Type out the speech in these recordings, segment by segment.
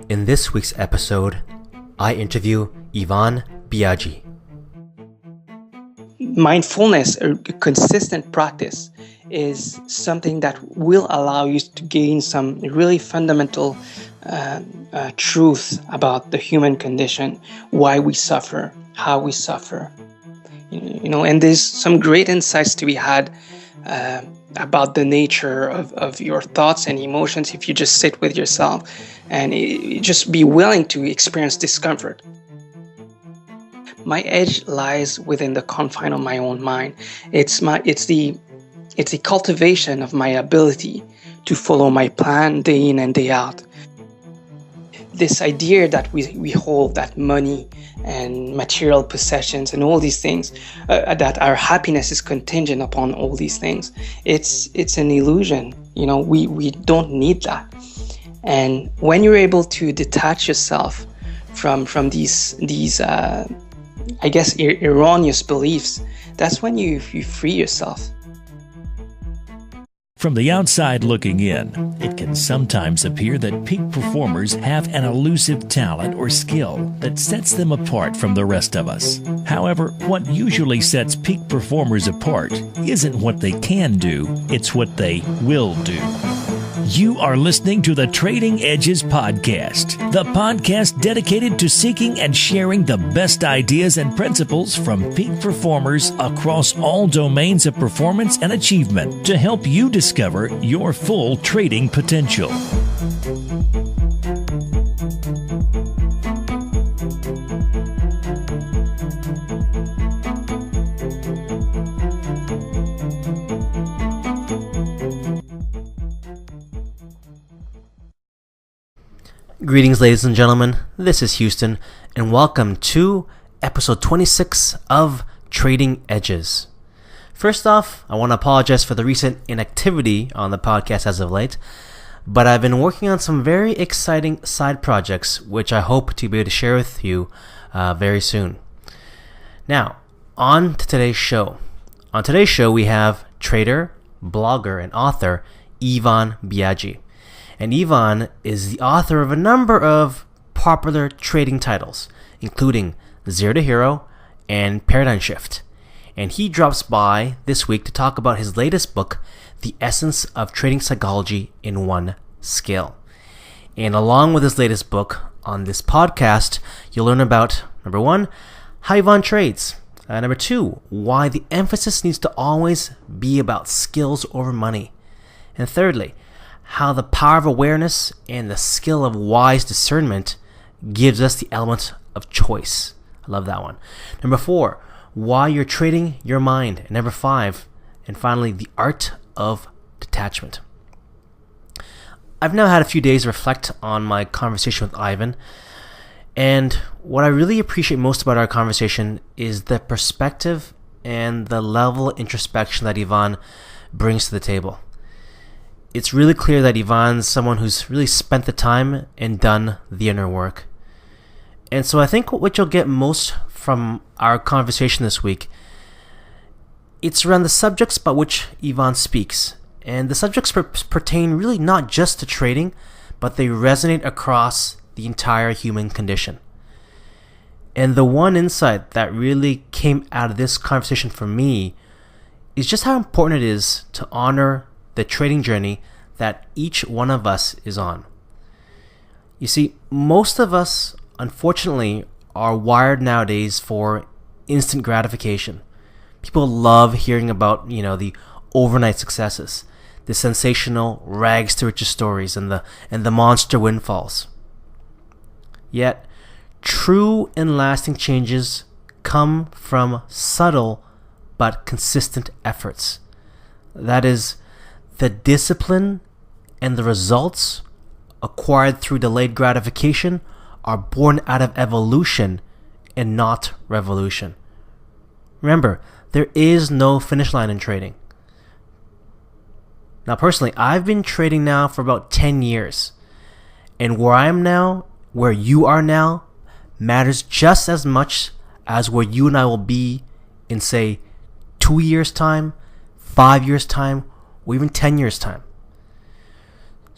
In this week's episode, I interview Yvan Byeajee. Mindfulness, a consistent practice, is something that will allow you to gain some really fundamental truth about the human condition, why we suffer, how we suffer. And there's some great insights to be had about the nature of your thoughts and emotions if you just sit with yourself and just be willing to experience discomfort. My edge lies within the confine of my own mind. It's the cultivation of my ability to follow my plan day in and day out. This idea that we hold that money and material possessions and all these things, that our happiness is contingent upon all these things, it's an illusion. We don't need that. And when you're able to detach yourself from these erroneous beliefs, that's when you free yourself. From the outside looking in, it can sometimes appear that peak performers have an elusive talent or skill that sets them apart from the rest of us. However, what usually sets peak performers apart isn't what they can do, it's what they will do. You are listening to the Trading Edges Podcast, the podcast dedicated to seeking and sharing the best ideas and principles from peak performers across all domains of performance and achievement to help you discover your full trading potential. Greetings, ladies and gentlemen. This is Houston, and welcome to episode 26 of Trading Edges. First off, I want to apologize for the recent inactivity on the podcast as of late, but I've been working on some very exciting side projects, which I hope to be able to share with you very soon. Now, on to today's show. On today's show, we have trader, blogger, and author Yvan Byeajee. And Yvan is the author of a number of popular trading titles, including Zero to Hero and Paradigm Shift. And he drops by this week to talk about his latest book, The Essence of Trading Psychology in One Skill. And along with his latest book, on this podcast, you'll learn about, number one, how Yvan trades. Number two, why the emphasis needs to always be about skills over money. And thirdly, how the power of awareness and the skill of wise discernment gives us the element of choice. I love that one. Number four, why you're trading your mind. And number five, and finally, the art of detachment. I've now had a few days to reflect on my conversation with Yvan, and what I really appreciate most about our conversation is the perspective and the level of introspection that Yvan brings to the table. It's really clear that Yvan's someone who's really spent the time and done the inner work. And so I think what you'll get most from our conversation this week, it's around the subjects about which Yvan speaks. And the subjects pertain really not just to trading, but they resonate across the entire human condition. And the one insight that really came out of this conversation for me is just how important it is to honor the trading journey that each one of us is on. You see, most of us, unfortunately, are wired nowadays for instant gratification. People love hearing about, the overnight successes, the sensational rags to riches stories, and the monster windfalls. Yet, true and lasting changes come from subtle but consistent efforts. That is, the discipline and the results acquired through delayed gratification are born out of evolution and not revolution. Remember, there is no finish line in trading. Now, personally, I've been trading now for about 10 years. And where I am now, where you are now, matters just as much as where you and I will be in, say, 2 years' time, 5 years' time, or even 10 years' time.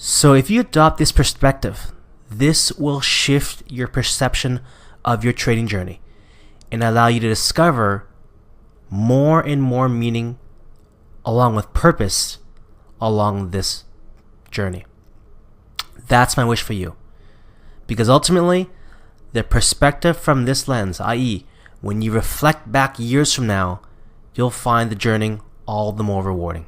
So if you adopt this perspective, this will shift your perception of your trading journey and allow you to discover more and more meaning along with purpose along this journey. That's my wish for you. Because ultimately, the perspective from this lens, i.e., when you reflect back years from now, you'll find the journey all the more rewarding.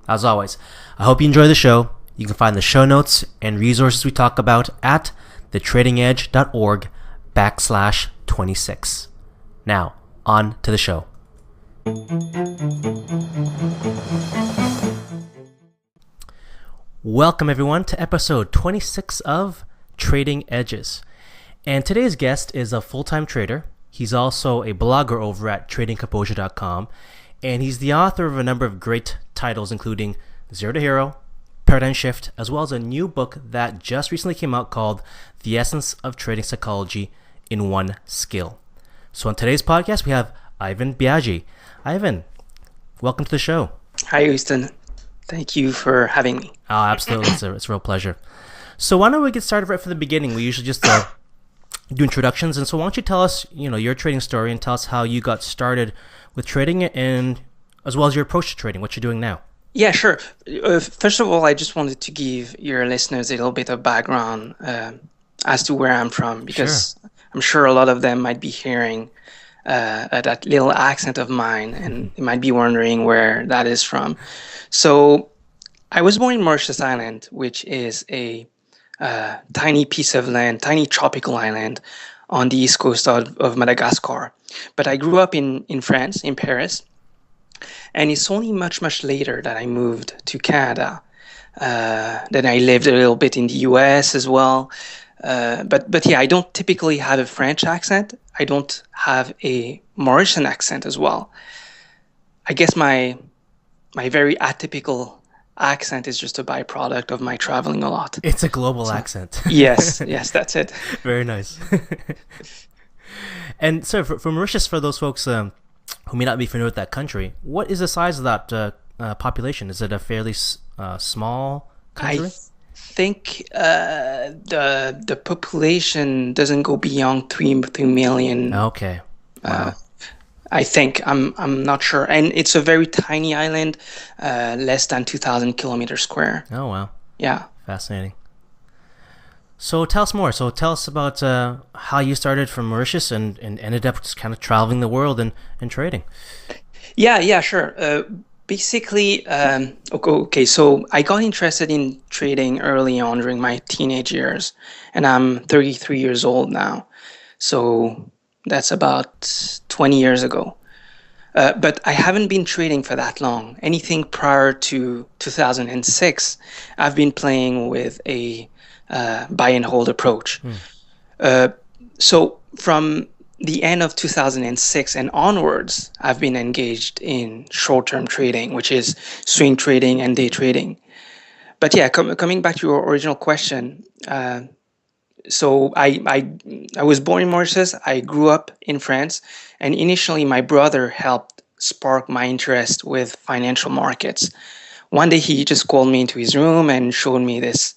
As always, I hope you enjoy the show. You can find the show notes and resources we talk about at thetradingedge.org/26. Now, on to the show. Welcome everyone to episode 26 of Trading Edges. And today's guest is a full-time trader. He's also a blogger over at tradingcomposure.com. And he's the author of a number of great titles, including Zero to Hero, Paradigm Shift, as well as a new book that just recently came out called The Essence of Trading Psychology in One Skill. So on today's podcast, we have Yvan Byeajee. Yvan, welcome to the show. Hi, Houston. Thank you for having me. Oh, absolutely. It's a real pleasure. So why don't we get started right from the beginning? We usually just do introductions. And so why don't you tell us, your trading story and tell us how you got started with trading and as well as your approach to trading, what you're doing now. Yeah, sure. First of all, I just wanted to give your listeners a little bit of background as to where I'm from, because I'm sure a lot of them might be hearing that little accent of mine, and they might be wondering where that is from. So I was born in Mauritius Island, which is a tiny piece of land, tiny tropical island on the east coast of Madagascar. But I grew up in France, in Paris, and it's only much, much later that I moved to Canada. Then I lived a little bit in the US as well. But yeah, I don't typically have a French accent. I don't have a Mauritian accent as well. I guess my very atypical accent is just a byproduct of my traveling a lot. It's a global accent. Yes, that's it. Very nice. And so for Mauritius, for those folks who may not be familiar with that country, what is the size of that population? Is it a fairly small country? I think the population doesn't go beyond 3 million. Okay. Wow. I think. I'm not sure. And it's a very tiny island, less than 2,000 kilometers square. Oh, wow. Yeah. Fascinating. So tell us more. So tell us about how you started from Mauritius and ended up just kind of traveling the world and trading. Yeah, sure. Basically, okay, so I got interested in trading early on during my teenage years, and I'm 33 years old now. So that's about 20 years ago. But I haven't been trading for that long. Anything prior to 2006, I've been playing with a buy and hold approach. So from the end of 2006 and onwards, I've been engaged in short-term trading, which is swing trading and day trading. But yeah, coming back to your original question, so I was born in Mauritius. I grew up in France, and initially my brother helped spark my interest with financial markets. One day he just called me into his room and showed me this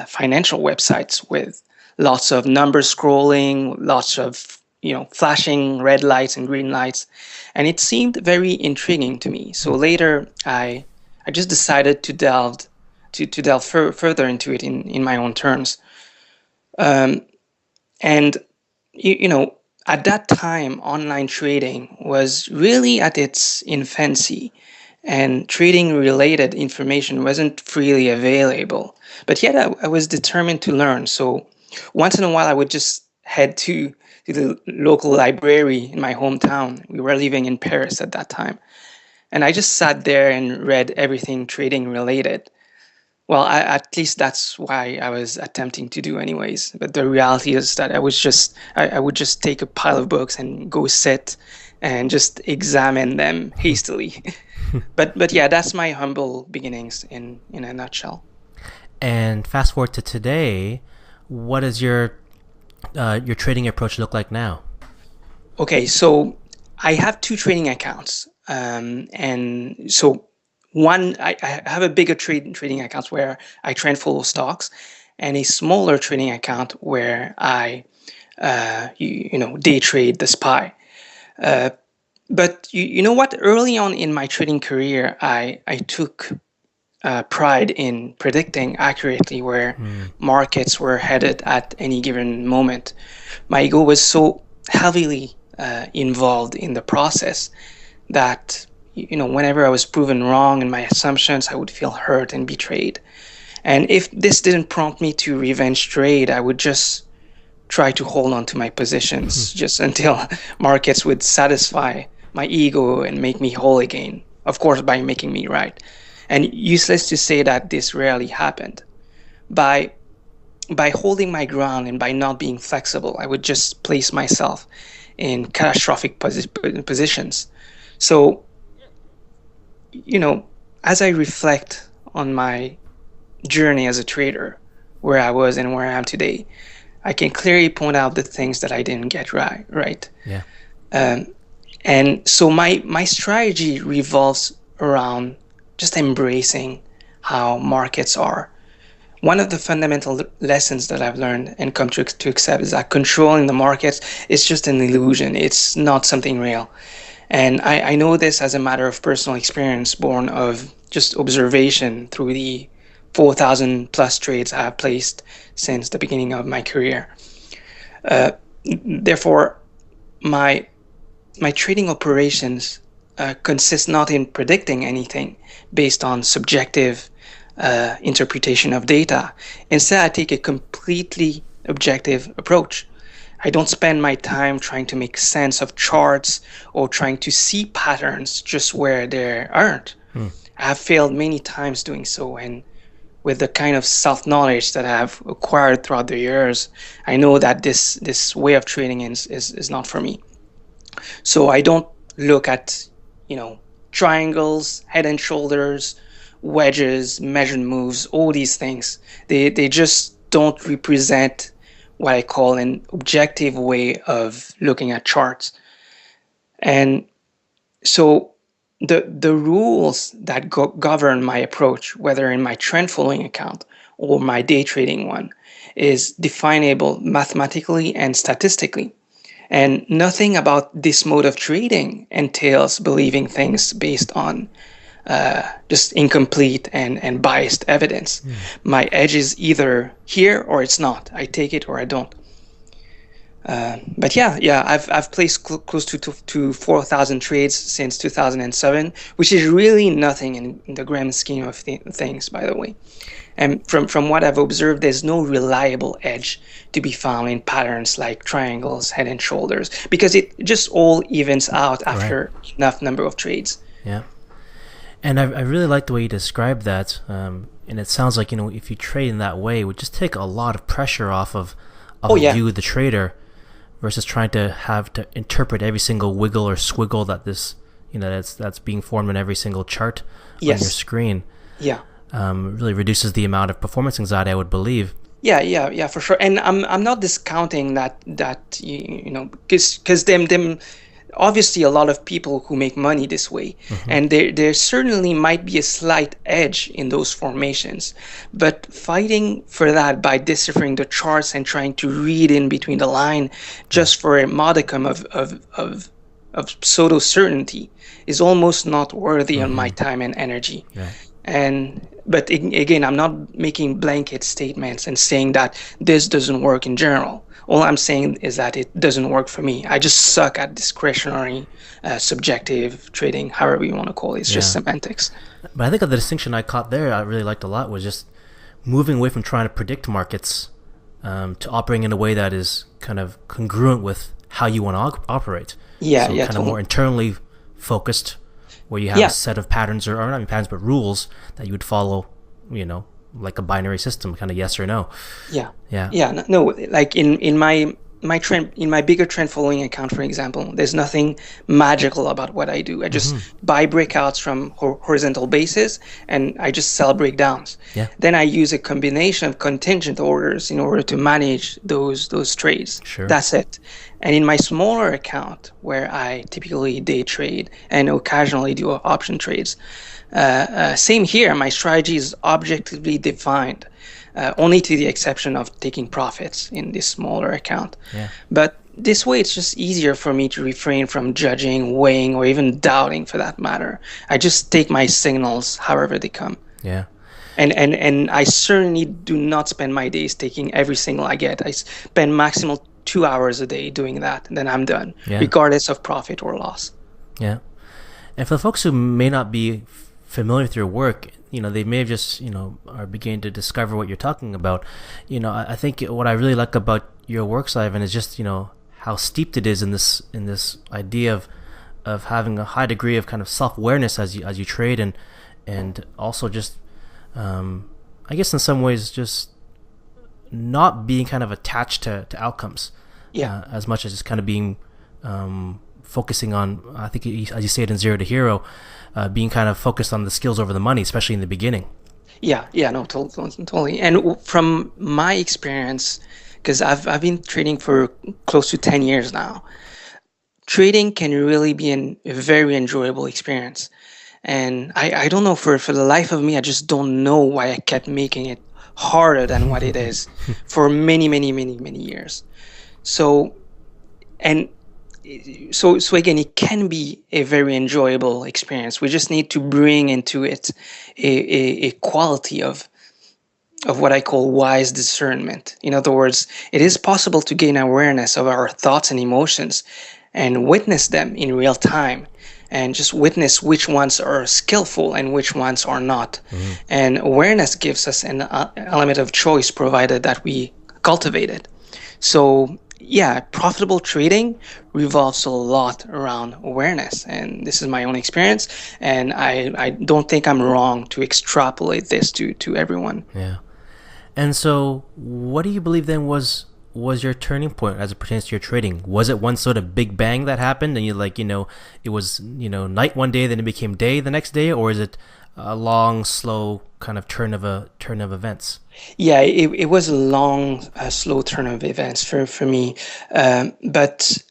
financial websites with lots of number scrolling, lots of flashing red lights and green lights, and it seemed very intriguing to me. So later I just decided to delve further into it in my own terms. And at that time, online trading was really at its infancy, and trading related information wasn't freely available. But yet I was determined to learn. So once in a while, I would just head to the local library in my hometown. We were living in Paris at that time. And I just sat there and read everything trading related. Well, at least that's why I was attempting to do anyways. But the reality is that I would just take a pile of books and go sit and just examine them hastily. But yeah, that's my humble beginnings in a nutshell. And fast forward to today, what does your trading approach look like now? Okay, so I have two trading accounts. And so I have a bigger trading account where I trend follow stocks, and a smaller trading account where I day trade the SPY. But you know what? Early on in my trading career, I took pride in predicting accurately where markets were headed at any given moment. My ego was so heavily involved in the process that whenever I was proven wrong in my assumptions, I would feel hurt and betrayed. And if this didn't prompt me to revenge trade, I would just try to hold on to my positions just until markets would satisfy my ego and make me whole again, of course, by making me right. And useless to say that this rarely happened. By holding my ground and by not being flexible, I would just place myself in catastrophic positions. So, as I reflect on my journey as a trader, where I was and where I am today, I can clearly point out the things that I didn't get right. Yeah. And so my strategy revolves around just embracing how markets are. One of the fundamental lessons that I've learned and come to accept is that controlling the markets is just an illusion. It's not something real. And I know this as a matter of personal experience born of just observation through the 4,000 plus trades I have placed since the beginning of my career. Therefore, my trading operations consist not in predicting anything based on subjective interpretation of data. Instead, I take a completely objective approach. I don't spend my time trying to make sense of charts or trying to see patterns just where there aren't. I have failed many times doing so, and with the kind of self-knowledge that I've acquired throughout the years, I know that this way of trading is not for me. So I don't look at, triangles, head and shoulders, wedges, measured moves, all these things. They just don't represent what I call an objective way of looking at charts. And so the rules that govern my approach, whether in my trend following account or my day trading one, is definable mathematically and statistically. And nothing about this mode of trading entails believing things based on just incomplete and biased evidence. My edge is either here or it's not. I take it or I don't. But I've placed close to 4,000 trades since 2007, which is really nothing in the grand scheme of things, by the way. And from what I've observed, there's no reliable edge to be found in patterns like triangles, head and shoulders, because it just all evens out after enough number of trades. Yeah. And I really like the way you described that. And it sounds like, if you trade in that way, it would just take a lot of pressure off of you, the trader, versus trying to have to interpret every single wiggle or squiggle that that's being formed in every single chart on your screen. Yeah. Really reduces the amount of performance anxiety, I would believe. Yeah, for sure. And I'm not discounting that because them obviously a lot of people who make money this way, and there certainly might be a slight edge in those formations, but fighting for that by deciphering the charts and trying to read in between the line just for a modicum of pseudo certainty is almost not worthy of my time and energy. But again, I'm not making blanket statements and saying that this doesn't work in general. All I'm saying is that it doesn't work for me. I just suck at discretionary, subjective trading, however you want to call it. It's just semantics. But I think the distinction I caught there, I really liked a lot, was just moving away from trying to predict markets to operating in a way that is kind of congruent with how you want to operate. So kind of more internally focused, where you have a set of patterns, or not even patterns, but rules that you would follow, like a binary system, kind of yes or no. No, like in my trend, in my bigger trend following account, for example, there's nothing magical about what I do. I just buy breakouts from horizontal bases, and I just sell breakdowns. Then I use a combination of contingent orders in order to manage those trades. That's it. And in my smaller account, where I typically day trade and occasionally do option trades, Same here. My strategy is objectively defined, only to the exception of taking profits in this smaller account. Yeah. But this way, it's just easier for me to refrain from judging, weighing, or even doubting, for that matter. I just take my signals however they come. Yeah. And I certainly do not spend my days taking every signal I get. I spend maximum 2 hours a day doing that, and then I'm done, regardless of profit or loss. Yeah. And for the folks who may not be familiar with your work, they may have just, are beginning to discover what you're talking about. I think what I really like about your works, Yvan, is just, how steeped it is in this idea of having a high degree of kind of self-awareness as you trade, and also just, I guess in some ways just not being kind of attached to outcomes. Yeah. As much as just kind of being focusing on, I think as you say it in Zero to Hero, being kind of focused on the skills over the money, especially in the beginning. Yeah, no, totally. And from my experience, because I've been trading for close to 10 years now, trading can really be a very enjoyable experience. And I don't know, for the life of me, I just don't know why I kept making it harder than what it is for many, many, many, many years. So again, it can be a very enjoyable experience. We just need to bring into it a quality of what I call wise discernment. In other words, it is possible to gain awareness of our thoughts and emotions and witness them in real time, and just witness which ones are skillful and which ones are not. Mm-hmm. And awareness gives us an element of choice, provided that we cultivate it. So yeah, profitable trading revolves a lot around awareness, and this is my own experience, and I don't think I'm wrong to extrapolate this to everyone. Yeah. And so what do you believe then was your turning point as it pertains to your trading? Was it one sort of big bang that happened and it was night one day, then it became day the next day, or is it a long, slow kind of turn of events? Yeah, it was a long, slow turn of events for me. But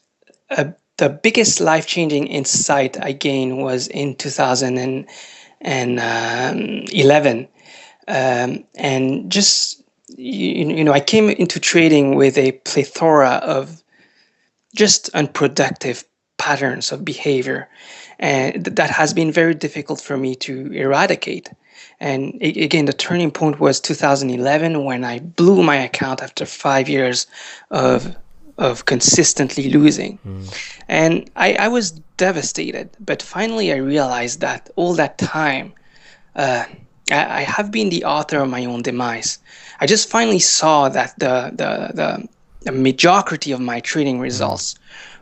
the biggest life-changing insight I gained was in 2011. And just, I came into trading with a plethora of just unproductive patterns of behavior. And that has been very difficult for me to eradicate. And again, the turning point was 2011, when I blew my account after 5 years of consistently losing. And I was devastated. But finally, I realized that all that time, I have been the author of my own demise. I just finally saw that the mediocrity of my trading results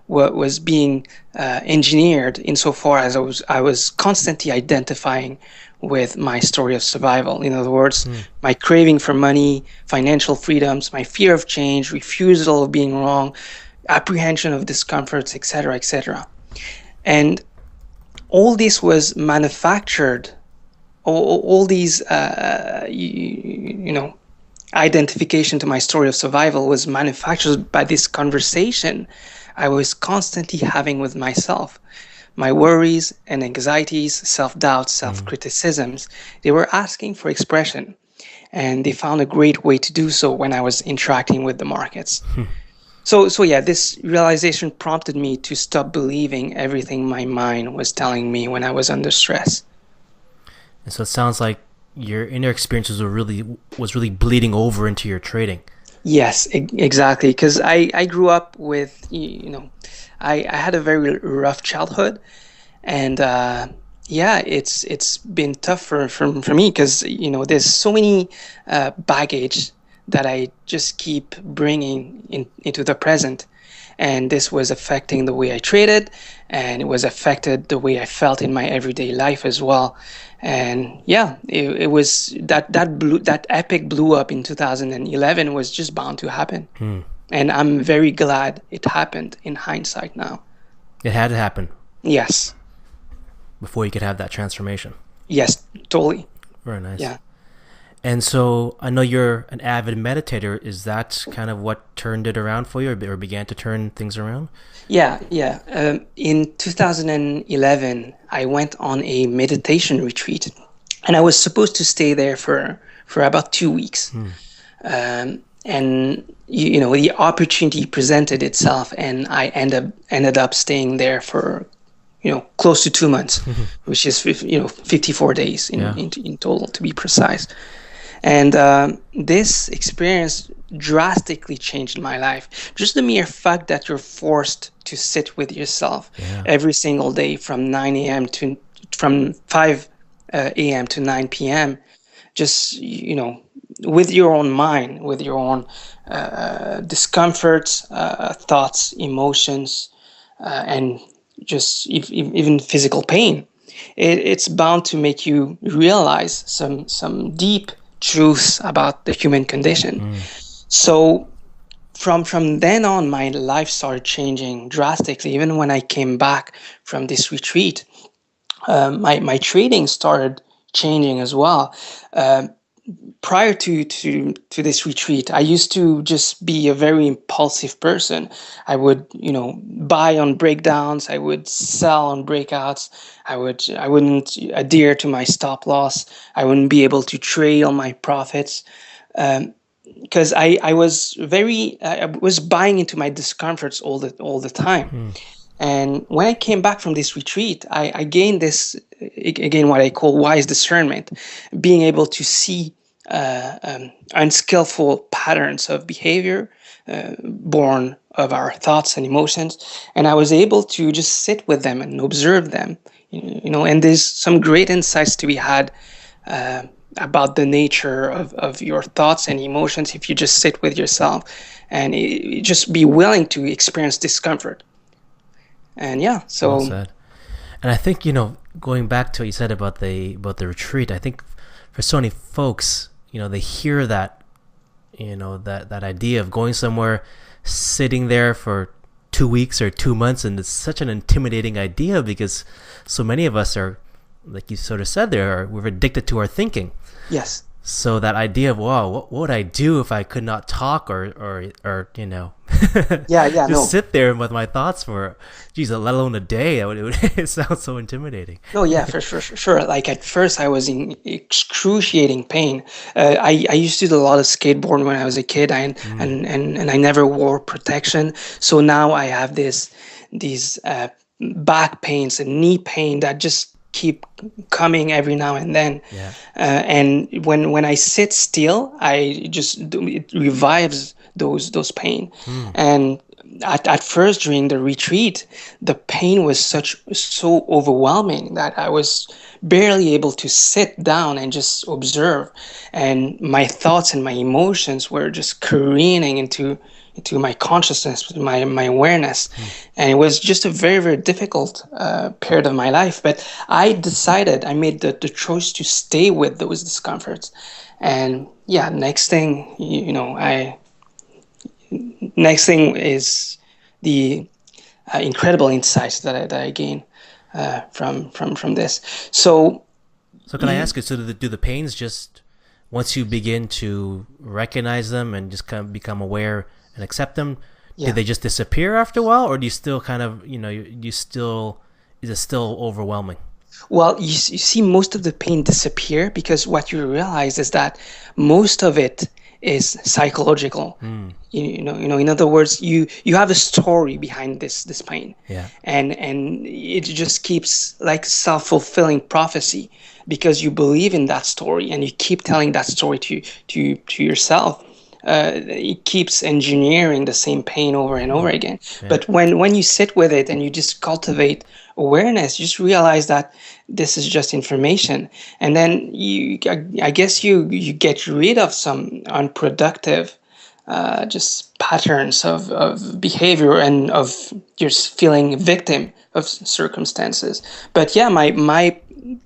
was being engineered insofar as I was constantly identifying with my story of survival. In other words, my craving for money, financial freedoms, my fear of change, refusal of being wrong, apprehension of discomforts, etc., etc. And all this was manufactured. All these, identification to my story of survival was manufactured by this conversation I was constantly having with myself. My worries and anxieties, self-doubts, self-criticisms, they were asking for expression. And they found a great way to do so when I was interacting with the markets. So yeah, this realization prompted me to stop believing everything my mind was telling me when I was under stress. And so it sounds like your inner experiences was really bleeding over into your trading. Yes, exactly. Because I grew up with, I had a very rough childhood, and it's been tough for me because there's so many baggage that I just keep bringing into the present. And this was affecting the way I traded, and it was affected the way I felt in my everyday life as well. And yeah, it was that epic blew up in 2011 was just bound to happen. And I'm very glad it happened in hindsight now. It had to happen. Yes. Before you could have that transformation. Yes, totally. Very nice. Yeah. And so I know you're an avid meditator. Is that kind of what turned it around for you, or began to turn things around? Yeah. In 2011, I went on a meditation retreat, and I was supposed to stay there for about 2 weeks. And the opportunity presented itself, and I ended up staying there for close to 2 months, which is 54 days in total, to be precise. And this experience drastically changed my life. Just the mere fact that you're forced to sit with yourself every single day from 5 a.m. to 9 p.m. Just with your own mind, with your own discomforts, thoughts, emotions, and just even physical pain. It's bound to make you realize some deep truths about the human condition. So from then on, my life started changing drastically. Even when I came back from this retreat, my trading started changing as well. Prior to this retreat, I used to just be a very impulsive person. I would, buy on breakdowns. I would sell on breakouts. I wouldn't adhere to my stop loss. I wouldn't be able to trade on my profits, because I was buying into my discomforts all the time. And when I came back from this retreat, I gained this, again, what I call wise discernment, being able to see unskillful patterns of behavior born of our thoughts and emotions. And I was able to just sit with them and observe them, and there's some great insights to be had about the nature of your thoughts and emotions if you just sit with yourself and just be willing to experience discomfort. And so Well said. And I think, going back to what you said about the retreat, I think for so many folks, they hear that, that idea of going somewhere, sitting there for 2 weeks or 2 months, and it's such an intimidating idea because so many of us are, like you sort of said there, we're addicted to our thinking. Yes. So that idea of, wow, what would I do if I could not talk or just sit there with my thoughts for, let alone a day? It sounds so intimidating. No, yeah, for sure. Like at first I was in excruciating pain. I used to do a lot of skateboarding when I was a kid, and I never wore protection. So now I have these back pains and knee pain that just keep coming every now and then. And when I sit still, it revives those pain. And at first during the retreat, the pain was so overwhelming that I was barely able to sit down and just observe, and my thoughts and my emotions were just careening into my consciousness, my awareness. And it was just a very, very difficult period of my life. But I made the choice to stay with those discomforts. And next thing is the incredible insights that I gain from this. So can I ask you, so do the pains just, once you begin to recognize them and just kind of become aware and accept them, did they just disappear after a while, or do you still kind of, is it still overwhelming? Well, you see most of the pain disappear, because what you realize is that most of it is psychological. In other words, you have a story behind this pain, and it just keeps like self-fulfilling prophecy, because you believe in that story and you keep telling that story to yourself. It keeps engineering the same pain over and over again. But when you sit with it and you just cultivate awareness, you just realize that this is just information. And then I guess you get rid of some unproductive just patterns of behavior and of just feeling victim of circumstances. But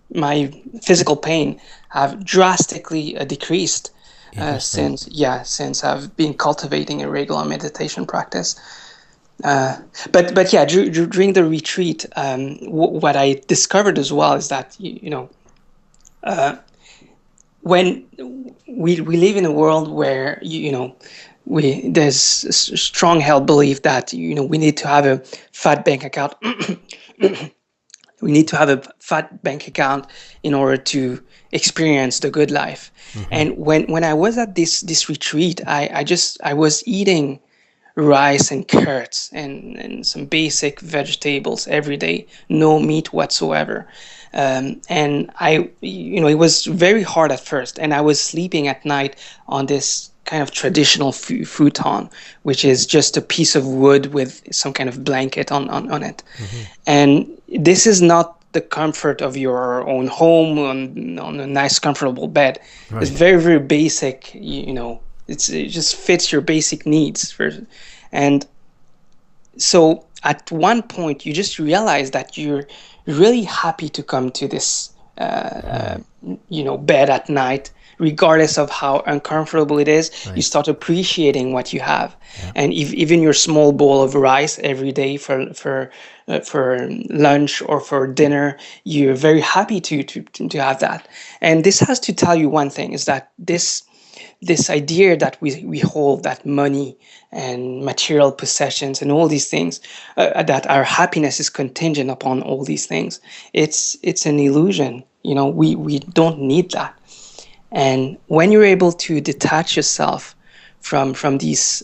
my physical pain have drastically decreased since I've been cultivating a regular meditation practice. But during the retreat, what I discovered as well is that when we live in a world where there's a strong held belief that we need to have a fat bank account. We need to have a fat bank account in order to experience the good life. And when I was at this retreat, I was eating rice and carrots and some basic vegetables every day, no meat whatsoever. And it was very hard at first, and I was sleeping at night on this kind of traditional futon, which is just a piece of wood with some kind of blanket on it. And this is not the comfort of your own home on a nice, comfortable bed. Right. It's very, very basic, it just fits your basic needs. And so at one point, you just realize that you're really happy to come to this, bed at night, regardless of how uncomfortable it is. Right. You start appreciating what you have. Yeah. And even your small bowl of rice every day for lunch or for dinner, you're very happy to have that. And this has to tell you one thing, is that this idea that we hold, that money and material possessions and all these things, that our happiness is contingent upon all these things, it's an illusion. We don't need that. And when you're able to detach yourself from these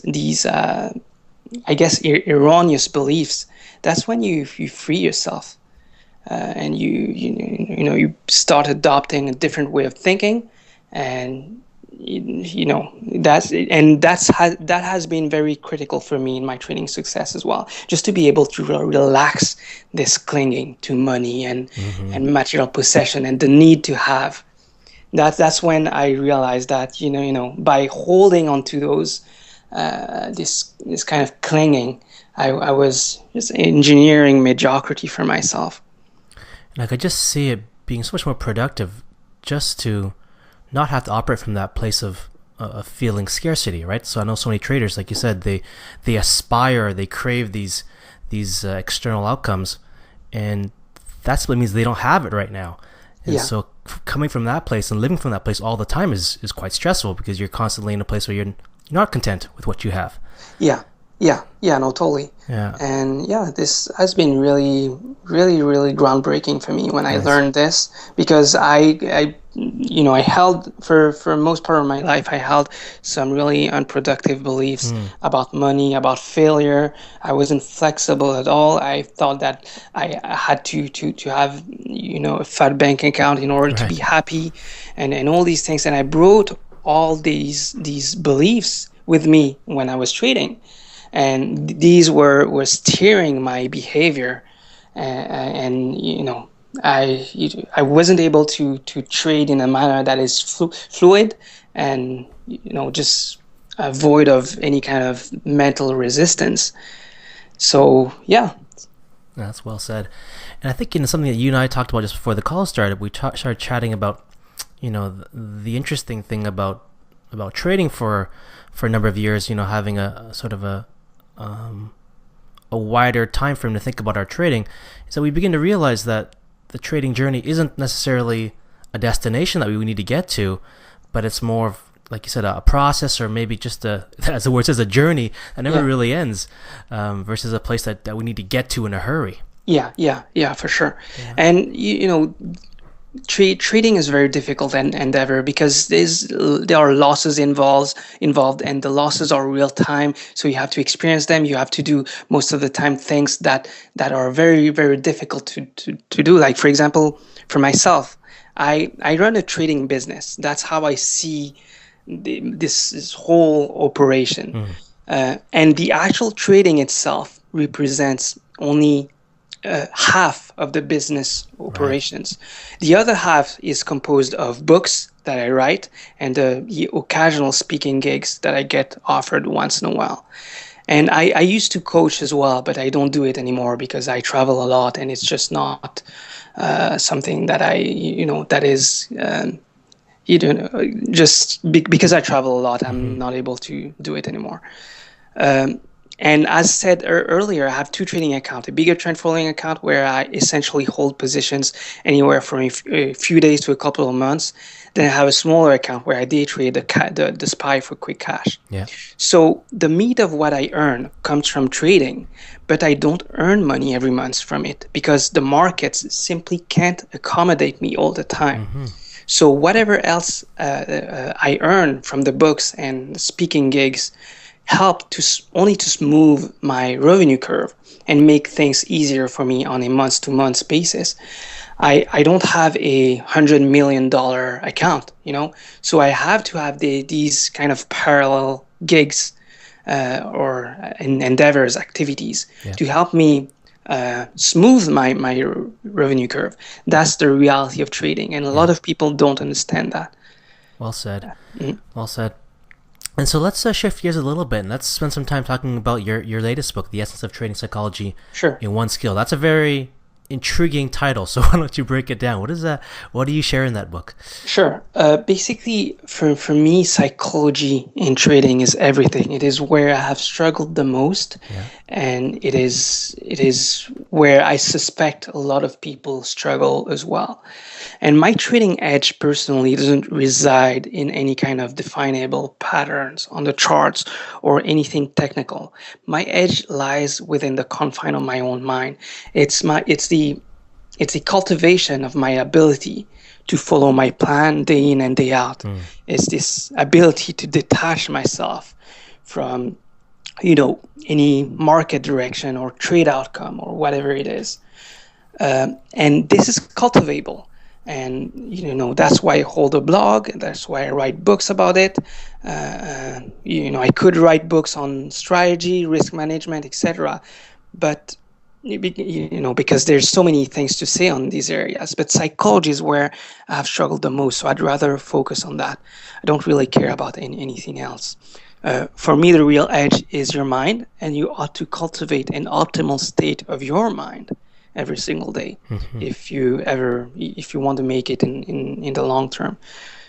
I guess erroneous beliefs, that's when you free yourself, and you start adopting a different way of thinking. And that has been very critical for me in my training success as well, just to be able to relax this clinging to money and material possession and the need to have. That's when I realized that by holding on to those this kind of clinging, I was just engineering mediocrity for myself. And I could just see it being so much more productive just to not have to operate from that place of feeling scarcity, right? So I know so many traders, like you said, they aspire, they crave these external outcomes, and that's what means they don't have it right now. And so coming from that place and living from that place all the time is quite stressful, because you're constantly in a place where you're not content with what you have. No, totally. Yeah. And this has been really, really, really groundbreaking for me when I learned this, because I held for most part of my life, I held some really unproductive beliefs about money, about failure. I wasn't flexible at all. I thought that I had to have a fat bank account in order to be happy, and all these things. And I brought all these beliefs with me when I was trading. And these were steering my behavior, and I wasn't able to trade in a manner that is fluid and just void of any kind of mental resistance. So that's well said. And I think something that you and I talked about just before the call started, we started chatting about the interesting thing about trading for a number of years, having a sort of a wider time frame to think about our trading, is that we begin to realize that the trading journey isn't necessarily a destination that we need to get to, but it's more of, like you said, a process, or maybe just as the word says, a journey that never really ends, versus a place that we need to get to in a hurry. Yeah, for sure. Yeah. And trading is a very difficult endeavor, because there are losses involved, and the losses are real time. So you have to experience them. You have to do most of the time things that are very, very difficult to do. Like, for example, for myself, I run a trading business. That's how I see this whole operation. And the actual trading itself represents only half of the business operations. Right. The other half is composed of books that I write and the occasional speaking gigs that I get offered once in a while. And I used to coach as well, but I don't do it anymore because I travel a lot, and it's just not something that that is just because I travel a lot, I'm not able to do it anymore. And as said earlier, I have two trading accounts: a bigger trend following account where I essentially hold positions anywhere from a few days to a couple of months. Then I have a smaller account where I day trade the SPY for quick cash. Yeah. So the meat of what I earn comes from trading, but I don't earn money every month from it because the markets simply can't accommodate me all the time. So whatever else I earn from the books and speaking gigs help only to smooth my revenue curve and make things easier for me on a month-to-month basis. I don't have a $100 million account, so I have to have these kind of parallel gigs or endeavors, activities to help me smooth my revenue curve. That's the reality of trading, and a lot of people don't understand that. Well said. Well said. And so let's shift gears a little bit, and let's spend some time talking about your latest book, The Essence of Trading Psychology in One Skill. That's a very intriguing title, so why don't you break it down? What is that? What do you share in that book? Sure. Basically, for me, psychology in trading is everything. It is where I have struggled the most, and it is where I suspect a lot of people struggle as well. And my trading edge personally doesn't reside in any kind of definable patterns on the charts or anything technical. My edge lies within the confine of my own mind. It's the cultivation of my ability to follow my plan day in and day out. It's this ability to detach myself from, any market direction or trade outcome or whatever it is. And this is cultivable. And, that's why I hold a blog. That's why I write books about it. I could write books on strategy, risk management, etc. But because there's so many things to say on these areas, but psychology is where I have struggled the most, so I'd rather focus on that. I don't really care about anything else. For me, the real edge is your mind, and you ought to cultivate an optimal state of your mind every single day if you want to make it in the long term.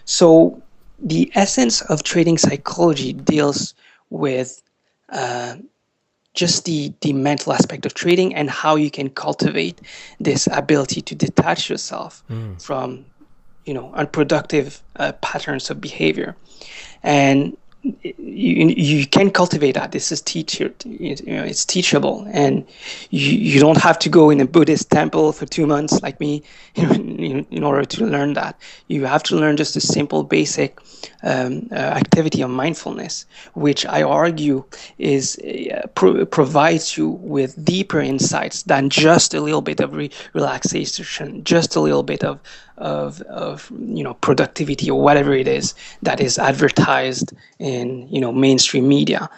So the essence of trading psychology deals with just the mental aspect of trading and how you can cultivate this ability to detach yourself from, unproductive patterns of behavior. And you can cultivate that. This is it's teachable, and you don't have to go in a Buddhist temple for 2 months like me in order to learn that. You have to learn just a simple, basic activity of mindfulness, which I argue is provides you with deeper insights than just a little bit of relaxation, just a little bit of productivity or whatever it is that is advertised in mainstream media.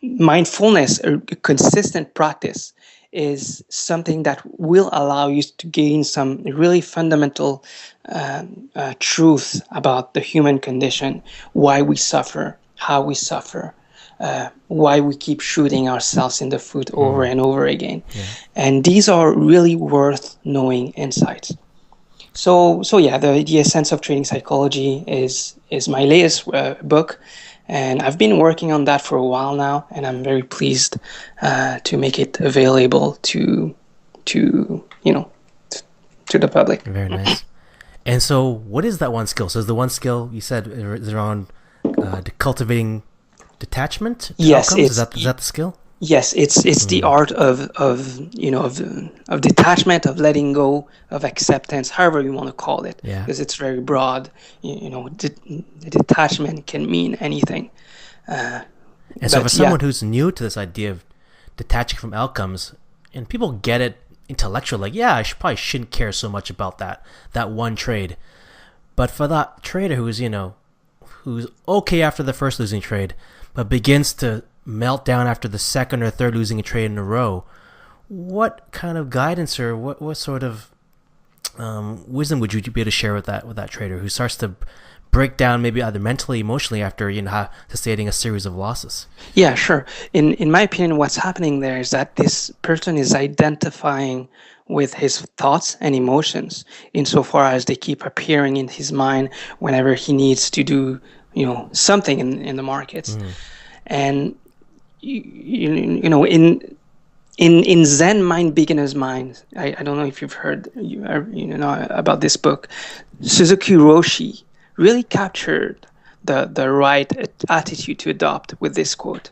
Mindfulness, a consistent practice, is something that will allow you to gain some really fundamental truth about the human condition, why we suffer, how we suffer, why we keep shooting ourselves in the foot over and over again. And these are really worth knowing insights. So the Essence of Trading Psychology is my latest book, and I've been working on that for a while now, and I'm very pleased to make it available to the public. Very nice. And so, what is that one skill? So, is the one skill you said is around cultivating detachment? Yes, outcomes? Is that the skill? Yes, it's the art of detachment, of letting go, of acceptance, however you want to call it, because it's very broad. Detachment can mean anything. And so, for someone who's new to this idea of detaching from outcomes, and people get it intellectually, like, I probably shouldn't care so much about that one trade, but for that trader who's okay after the first losing trade, but begins to melt down after the second or third losing a trade in a row, what kind of guidance or what sort of wisdom would you be able to share with that trader who starts to break down, maybe either mentally, emotionally, after sustaining a series of losses? Yeah, sure. In my opinion, what's happening there is that this person is identifying with his thoughts and emotions insofar as they keep appearing in his mind whenever he needs to do something in the markets. And you know, in Zen Mind, Beginner's Mind, I don't know if you've heard about this book. Suzuki Roshi really captured the right attitude to adopt with this quote: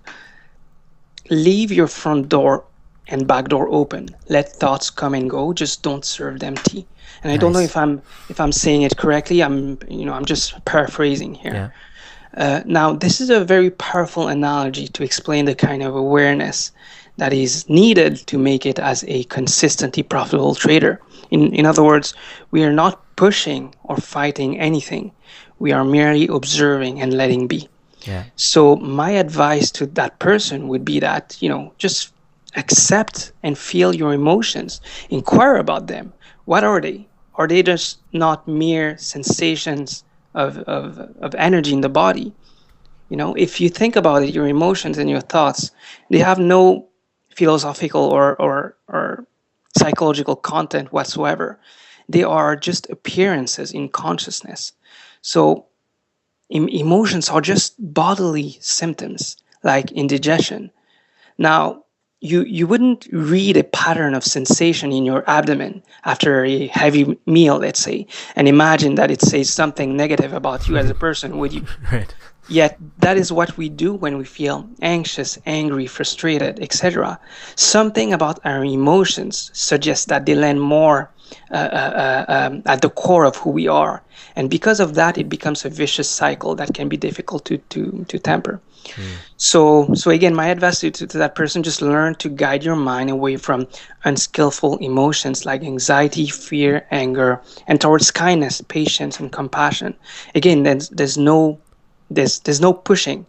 leave your front door and back door open. Let thoughts come and go. Just don't serve them tea. And I don't know Nice. if I'm saying it correctly. I'm just paraphrasing here. Yeah. Now, this is a very powerful analogy to explain the kind of awareness that is needed to make it as a consistently profitable trader. In other words, we are not pushing or fighting anything. We are merely observing and letting be. Yeah. So my advice to that person would be that, just accept and feel your emotions. Inquire about them. What are they? Are they just not mere sensations of energy in the body? If you think about it, your emotions and your thoughts, they have no philosophical or psychological content whatsoever. They are just appearances in consciousness. So emotions are just bodily symptoms, like indigestion. Now, you wouldn't read a pattern of sensation in your abdomen after a heavy meal, let's say, and imagine that it says something negative about you as a person, would you? Right. Yet that is what we do when we feel anxious, angry, frustrated, etc. Something about our emotions suggests that they land more at the core of who we are. And because of that, it becomes a vicious cycle that can be difficult to temper. So again, my advice to that person: just learn to guide your mind away from unskillful emotions like anxiety, fear, anger, and towards kindness, patience, and compassion. Again, there's no pushing.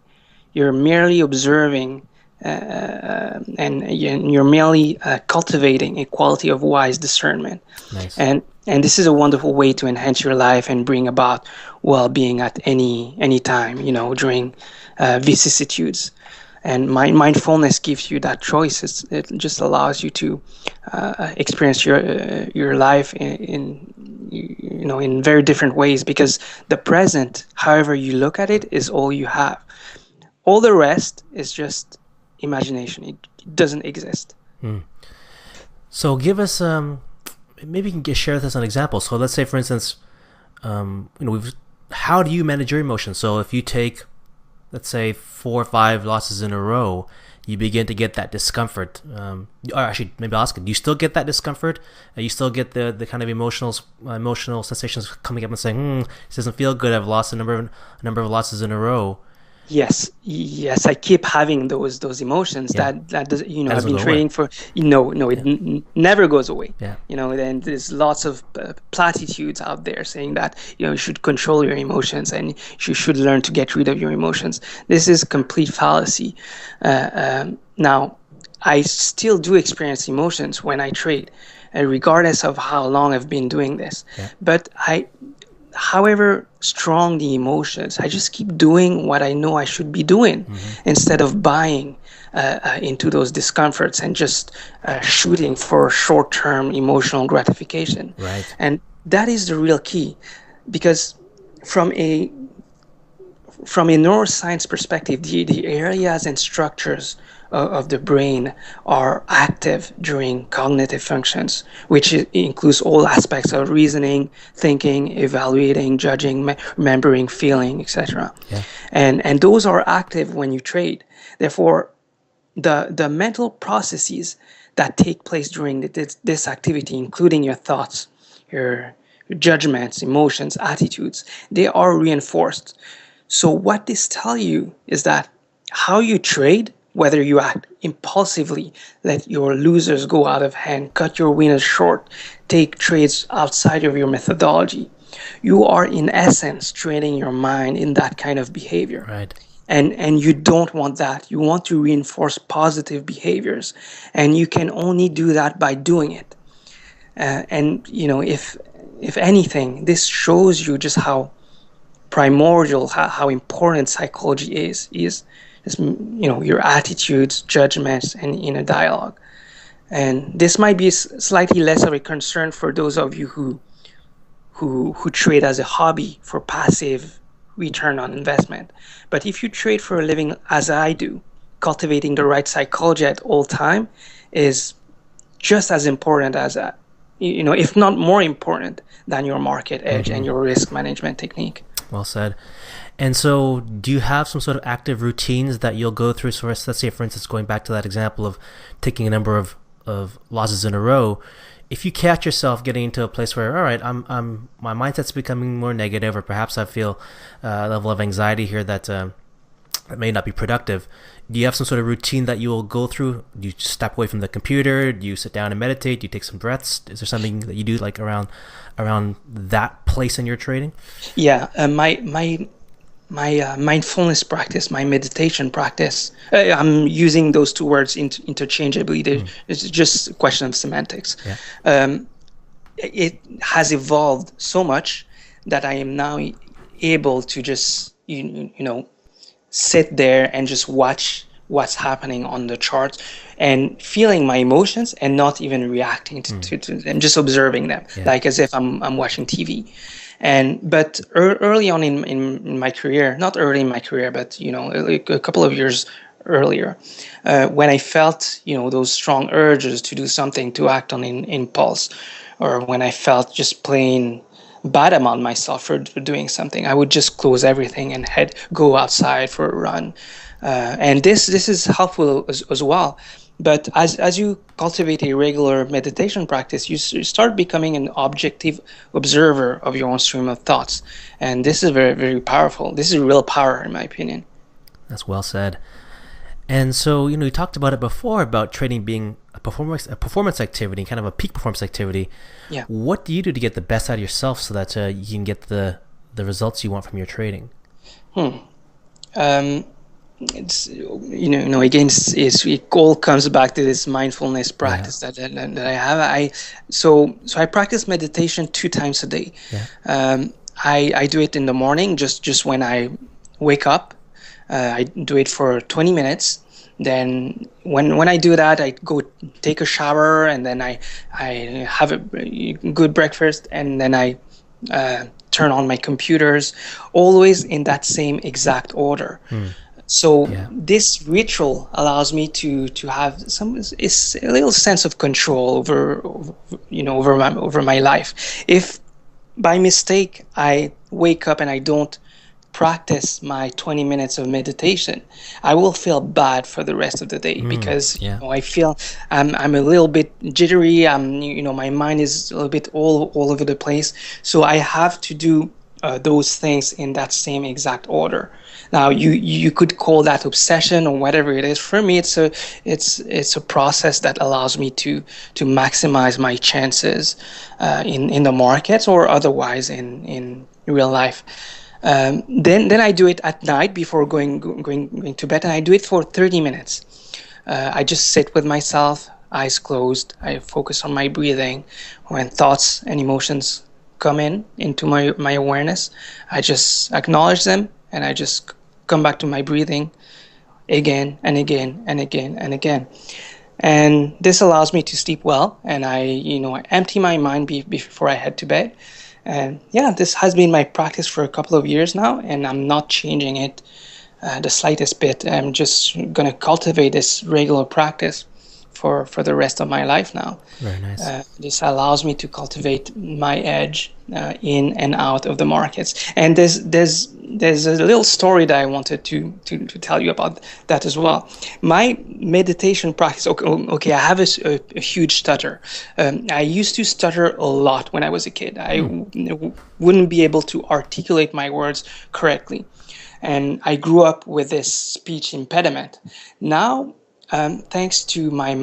You're merely observing, and you're merely cultivating a quality of wise discernment. Nice. And this is a wonderful way to enhance your life and bring about well-being at any time, during vicissitudes. And mindfulness gives you that choice. It just allows you to experience your life in very different ways, because the present, however you look at it, is all you have. All the rest is just imagination. It doesn't exist. So give us maybe you can share with us an example. So let's say, for instance, how do you manage your emotions? So if you take, let's say, 4 or 5 losses in a row, you begin to get that discomfort. Or actually, maybe I'll ask it: do you still get that discomfort? You still get the kind of emotional sensations coming up and saying, "This doesn't feel good. I've lost a number of losses in a row." Yes, I keep having those emotions. Yeah. That does, That I've doesn't been go training for, it never goes away. Yeah. And there's lots of platitudes out there saying that, you should control your emotions and you should learn to get rid of your emotions. This is complete fallacy. Now, I still do experience emotions when I trade, regardless of how long I've been doing this. Yeah. But however strong the emotions, I just keep doing what I know I should be doing, instead of buying into those discomforts and just shooting for short-term emotional gratification. Right. And that is the real key, because from a neuroscience perspective, the areas and structures of the brain are active during cognitive functions, which includes all aspects of reasoning, thinking, evaluating, judging, remembering, feeling, etc. Yeah. And those are active when you trade. Therefore, the mental processes that take place during this activity, including your thoughts, your judgments, emotions, attitudes, they are reinforced. So what this tells you is that how you trade, whether you act impulsively, let your losers go out of hand, cut your winners short, take trades outside of your methodology, you are in essence training your mind in that kind of behavior. Right. And you don't want that. You want to reinforce positive behaviors, and you can only do that by doing it. And if anything, this shows you just how primordial, how important psychology is your attitudes, judgments, and inner dialogue. And this might be slightly less of a concern for those of you who trade as a hobby for passive return on investment. But if you trade for a living, as I do, cultivating the right psychology at all time is just as important as if not more important than your market edge and your risk management technique. Well said. And so do you have some sort of active routines that you'll go through? So let's say, for instance, going back to that example of taking a number of losses in a row, if you catch yourself getting into a place where, all right, my mindset's becoming more negative, or perhaps I feel a level of anxiety here that may not be productive, do you have some sort of routine that you will go through? Do you step away from the computer? Do you sit down and meditate? Do you take some breaths? Is there something that you do like around that place in your trading? Yeah, my mindfulness practice, my meditation practice, I'm using those two words interchangeably. It's just a question of semantics. Yeah. It has evolved so much that I am now able to just, sit there and just watch what's happening on the charts and feeling my emotions and not even reacting to them, just observing them, like as if I'm watching TV. But early on in my career, not early in my career, but a couple of years earlier, when I felt those strong urges to do something, to act on impulse, or when I felt just plain bad about myself for doing something, I would just close everything and go outside for a run, and this is helpful as well. But as you cultivate a regular meditation practice, you start becoming an objective observer of your own stream of thoughts. And this is very, very powerful. This is real power, in my opinion. That's well said. And so, you talked about it before, about trading being a performance activity, kind of a peak performance activity. Yeah. What do you do to get the best out of yourself so that you can get the results you want from your trading? It's again, it all comes back to this mindfulness practice that I have. So I practice meditation 2 times a day. I do it in the morning, just when I wake up. I do it for 20 minutes. Then when I do that, I go take a shower, and then I have a good breakfast, and then I turn on my computers, always in that same exact order. So this ritual allows me to have a little sense of control over my life. If by mistake I wake up and I don't practice my 20 minutes of meditation, I will feel bad for the rest of the day, because I feel I'm a little bit jittery. My mind is a little bit all over the place. So I have to do those things in that same exact order. Now you could call that obsession or whatever it is. For me, it's a process that allows me to maximize my chances in the markets or otherwise in real life. Then I do it at night before going to bed, and I do it for 30 minutes. I just sit with myself, eyes closed. I focus on my breathing. When thoughts and emotions come into my awareness, I just acknowledge them, and I just come back to my breathing again and again and again and again. And this allows me to sleep well, and I empty my mind before I head to bed. And this has been my practice for a couple of years now, and I'm not changing it the slightest bit. I'm just going to cultivate this regular practice for the rest of my life now. Very nice. This allows me to cultivate my edge in and out of the markets. And there's a little story that I wanted to tell you about that as well. My meditation practice, okay, I have a huge stutter. I used to stutter a lot when I was a kid. I wouldn't be able to articulate my words correctly. And I grew up with this speech impediment. Now, thanks to my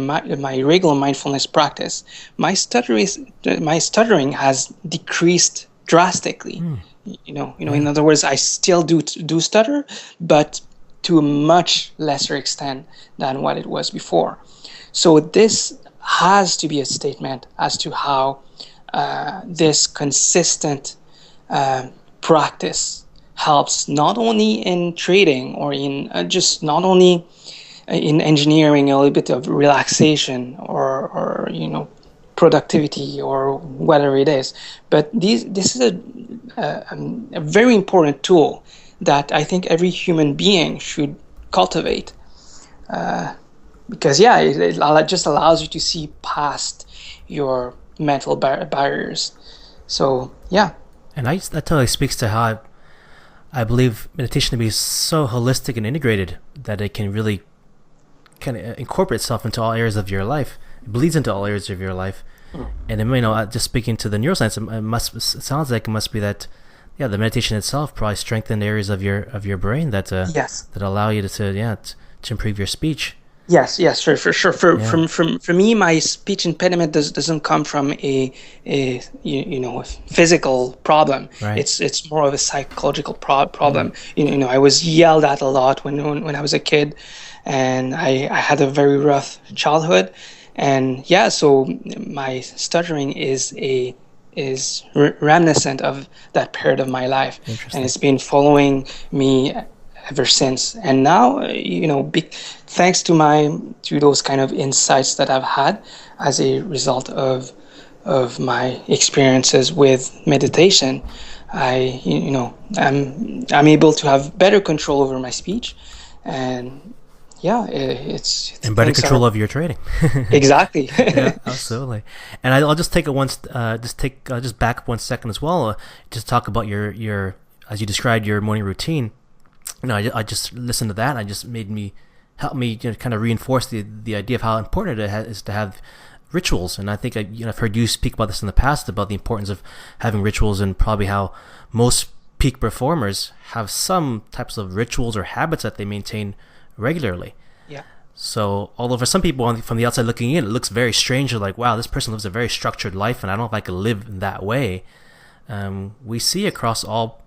regular mindfulness practice, my stuttering has decreased drastically. In other words, I still do stutter, but to a much lesser extent than what it was before. So this has to be a statement as to how this consistent practice helps not only in trading or in just not only in engineering a little bit of relaxation or productivity or whatever it is, but this is a very important tool that I think every human being should cultivate. because it just allows you to see past your mental barriers. So yeah. And that totally speaks to how I believe meditation to be so holistic and integrated that it can really kind of incorporate itself into all areas of your life. It bleeds into all areas of your life. And just speaking to the neuroscience, it sounds like it must be that, the meditation itself probably strengthened areas of your brain that that allow you to improve your speech. Yes, for sure. For me, my speech impediment doesn't come from a physical problem. Right. It's more of a psychological problem. I was yelled at a lot when I was a kid, and I had a very rough childhood, and so my stuttering is reminiscent of that period of my life, and it's been following me ever since. And now, thanks to those kind of insights that I've had as a result of my experiences with meditation, I'm able to have better control over my speech, and it's and better control of your trading. Exactly. Yeah, absolutely. And I'll just take just back up 1 second as well, just talk about your as you described your morning routine. I just listened to that, and it just helped me kind of reinforce the idea of how important it is to have rituals. And I think I've heard you speak about this in the past, about the importance of having rituals, and probably how most peak performers have some types of rituals or habits that they maintain regularly. Yeah. So although for some people from the outside looking in, it looks very strange. They're like, wow, this person lives a very structured life, and I don't know if I could live in that way. We see across all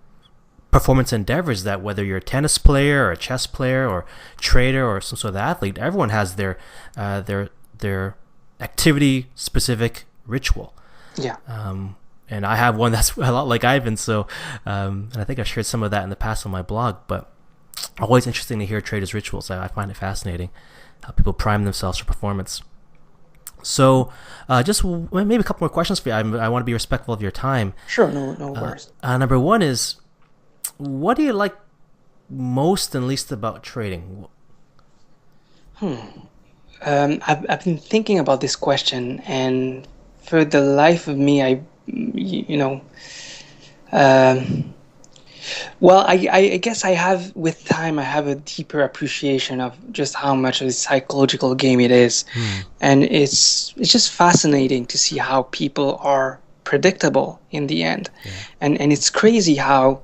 performance endeavors that whether you're a tennis player or a chess player or trader or some sort of athlete, everyone has their activity specific ritual. Yeah. And I have one that's a lot like Ivan. So, and I think I've shared some of that in the past on my blog. But always interesting to hear traders' rituals. I find it fascinating how people prime themselves for performance. So, just maybe a couple more questions for you. I want to be respectful of your time. Sure. No worries. Number one is, what do you like most and least about trading? I've been thinking about this question, and for the life of me, I guess I have, with time, I have a deeper appreciation of just how much of a psychological game it is. And it's just fascinating to see how people are predictable in the end. And it's crazy how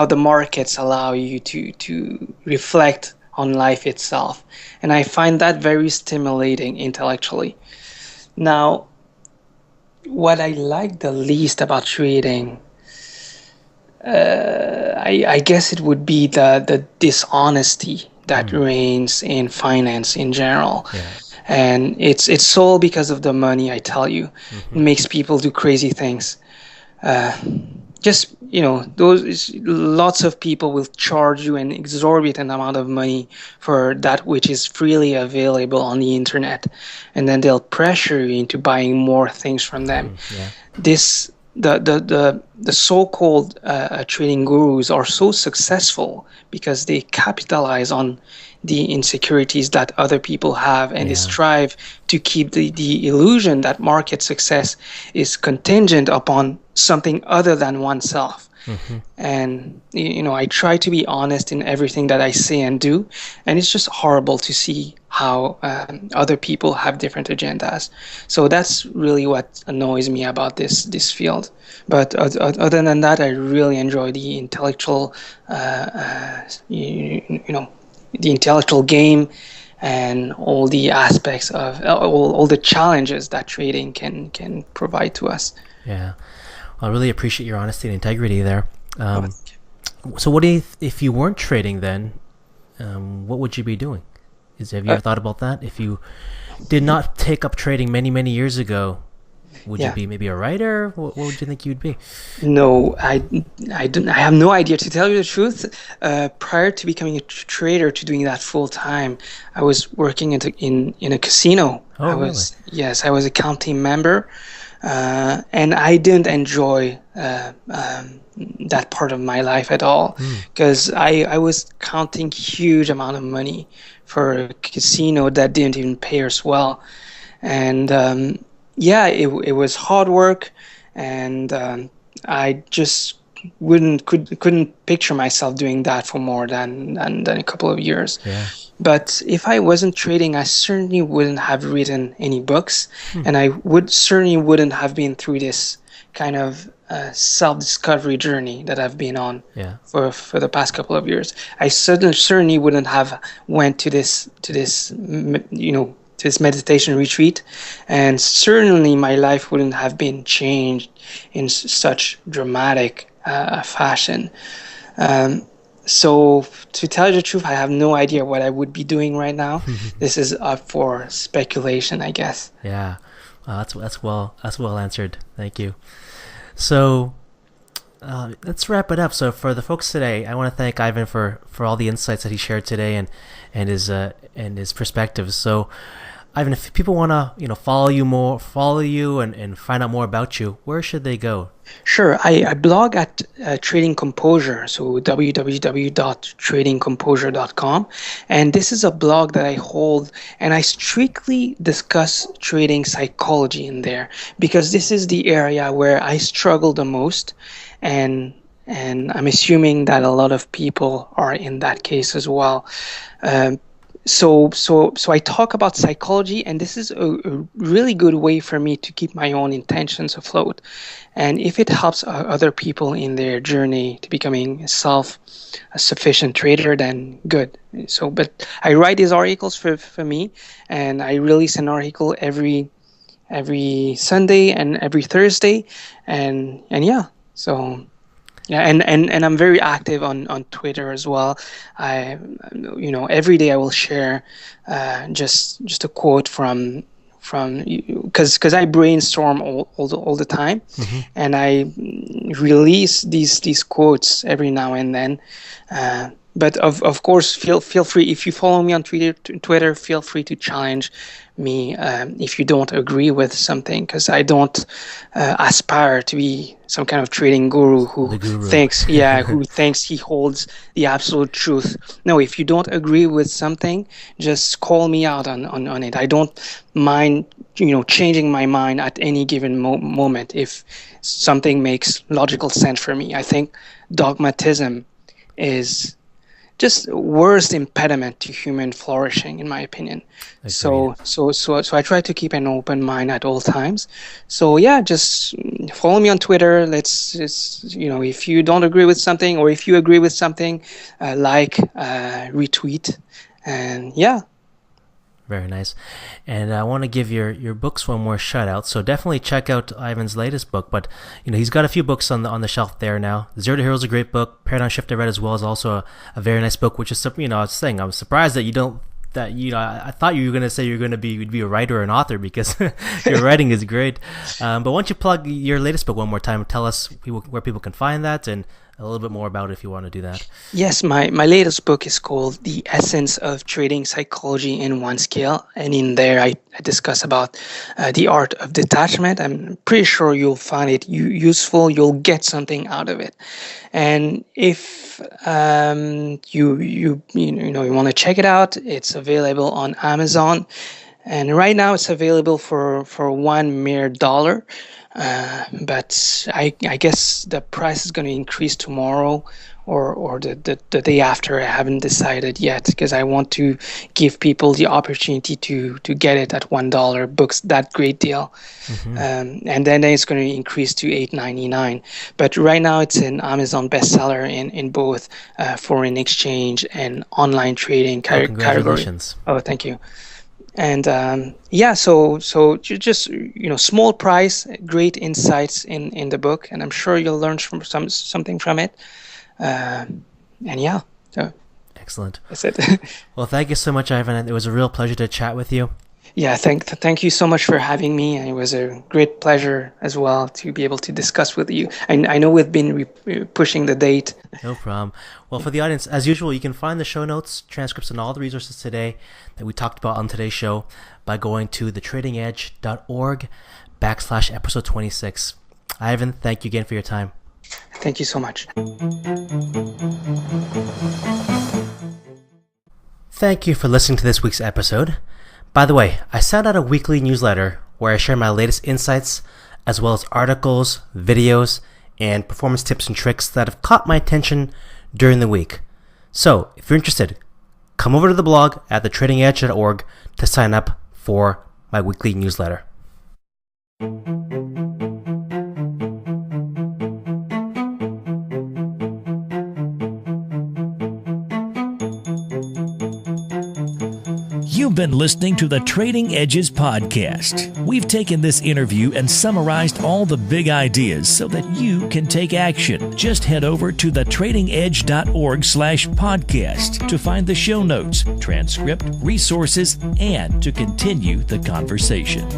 the markets allow you to reflect on life itself. And I find that very stimulating intellectually. Now, what I like the least about trading, I guess it would be the dishonesty that reigns in finance in general. And it's all because of the money, I tell you. It makes people do crazy things. Lots of people will charge you an exorbitant amount of money for that which is freely available on the internet, and then they'll pressure you into buying more things from them. The so-called trading gurus are so successful because they capitalize on the insecurities that other people have, and they strive to keep the illusion that market success is contingent upon something other than oneself. And I try to be honest in everything that I say and do, and it's just horrible to see how other people have different agendas. So that's really what annoys me about this field. But other than that, I really enjoy the intellectual the intellectual game, and all the aspects of all the challenges that trading can provide to us. Yeah, I really appreciate your honesty and integrity there. So what do you, if you weren't trading then, what would you be doing? Have you ever thought about that? If you did not take up trading many years ago, would you be maybe a writer? What would you think you'd be? No, I have no idea, to tell you the truth. Prior to becoming a trader, to doing that full time, I was working in a casino. Oh, really? Yes, I was a county member. And I didn't enjoy that part of my life at all, because I was counting huge amount of money for a casino that didn't even pay us well. And yeah, it was hard work, and I just couldn't picture myself doing that for more than a couple of years. Yeah. But if I wasn't trading, I certainly wouldn't have written any books, and I certainly wouldn't have been through this kind of self-discovery journey that I've been on Yeah. for the past couple of years. I certainly wouldn't have went to this to this meditation retreat, and certainly my life wouldn't have been changed in such dramatic fashion. So to tell you the truth, I have no idea what I would be doing right now. This is up for speculation, I guess. Yeah. That's well answered. Thank you. So let's wrap it up. So for the folks today, I want to thank Yvan for all the insights that he shared today and his perspectives. So Yvan, if people want to follow you and find out more about you, where should they go? Sure. I blog at Trading Composure, so www.tradingcomposure.com. And this is a blog that I hold, and I strictly discuss trading psychology in there, because this is the area where I struggle the most, and I'm assuming that a lot of people are in that case as well. So I talk about psychology, and this is a really good way for me to keep my own intentions afloat. And if it helps other people in their journey to becoming a sufficient trader, then good. So, but I write these articles for me, and I release an article every Sunday and every Thursday, and yeah, so. Yeah, and I'm very active on Twitter as well. Every day I will share just a quote from because I brainstorm all the time, and I release these quotes every now and then. But of course, feel free, if you follow me on Twitter, feel free to challenge me if you don't agree with something, because I don't aspire to be some kind of trading guru who thinks he holds the absolute truth. No, if you don't agree with something, just call me out on it. I don't mind changing my mind at any given moment if something makes logical sense for me. I think dogmatism is just worst impediment to human flourishing, in my opinion. So I try to keep an open mind at all times. So yeah, just follow me on Twitter. Let's just, if you don't agree with something, or if you agree with something, retweet, and yeah. Very nice. And I want to give your books one more shout out. So definitely check out Yvan's latest book. But he's got a few books on the shelf there now. Zero to Hero is a great book. Paradigm Shift I read as well is also a very nice book. Which is I was saying, I'm surprised that I thought you were going to say you'd be a writer or an author, because your writing is great. But why don't you plug your latest book one more time? Tell us where people can find that, and a little bit more about it if you want to do that. Yes, my latest book is called The Essence of Trading Psychology in One Scale. And in there, I discuss about the art of detachment. I'm pretty sure you'll find it useful. You'll get something out of it. And if you want to check it out, it's available on Amazon. And right now it's available for $1 mere. But I guess the price is going to increase tomorrow or the day after. I haven't decided yet, because I want to give people the opportunity to get it at $1. Books, that great deal. And then it's going to increase to $8.99. But right now it's an Amazon bestseller in both foreign exchange and online trading congratulations. category. Oh, thank you. And so just small price, great insights in the book, and I'm sure you'll learn something from it. And so excellent. That's it. Well, thank you so much, Yvan. It was a real pleasure to chat with you. Yeah, thank you so much for having me. It was a great pleasure as well to be able to discuss with you. I know we've been pushing the date. No problem. Well, for the audience, as usual, you can find the show notes, transcripts, and all the resources today that we talked about on today's show by going to thetradingedge.org/episode 26. Yvan, thank you again for your time. Thank you so much. Thank you for listening to this week's episode. By the way, I sent out a weekly newsletter where I share my latest insights, as well as articles, videos, and performance tips and tricks that have caught my attention during the week. So, if you're interested, come over to the blog at thetradingedge.org to sign up for my weekly newsletter. You've been listening to the Trading Edges podcast. We've taken this interview and summarized all the big ideas so that you can take action. Just head over to thetradingedge.org/podcast to find the show notes, transcript, resources, and to continue the conversation.